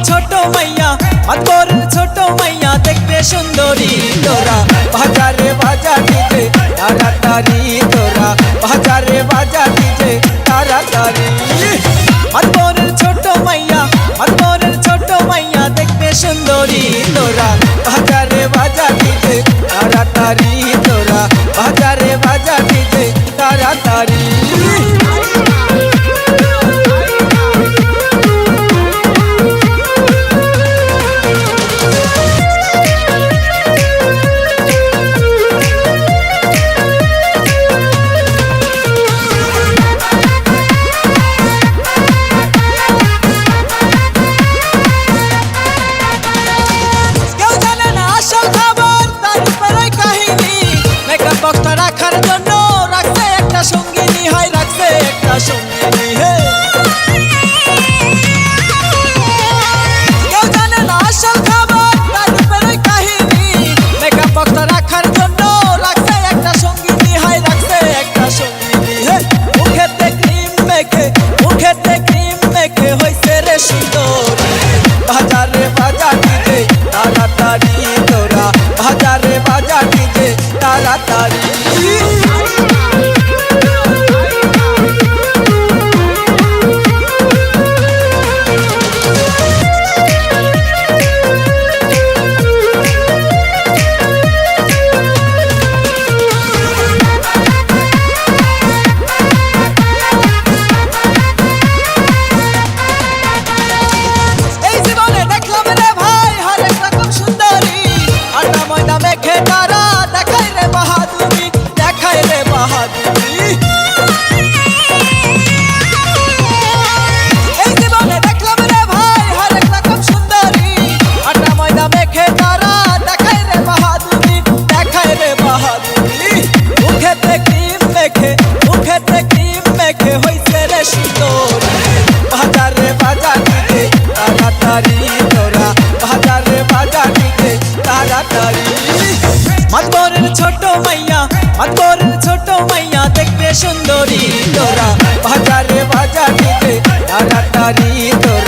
ছোট মাইয়া মাতবরের ছোট মাইয়া দেখতে সুন্দরী তোরা বাজারে বাজা ডিজে তাড়াতাড়ি তোরা বাজারে বাজা ডিজে তাড়াতাড়ি মাতবরের ছোট মাইয়া দেখতে সুন্দরী তোরা বাজারে বাজা ডিজে তাড়াতাড়ি তোরা বাজারে বাজা ডিজে তাড়াতাড়ি রাখার জন্য রাখছে একটা সঙ্গিনী হয় রাখছে একটা সঙ্গিনী হে কেউ জানে না আসল খবর তার উপরে কাহিনী মেকআপ বক্তা রাখার জন্য রাখছে একটা সঙ্গিনী হয় রাখছে একটা সঙ্গিনী হে মুখেতে ক্রিম মেখে হইছে রে সুন্দর বাজারে বাজা ডিজে তাড়াতাড়ি তোরা বাজারে বাজা ডিজে তাড়াতাড়ি মাতবরের ছোট মাইয়া দেখতে সুন্দরী তোরা বাজারে বাজা ডিজে তাড়াতাড়ি তোরা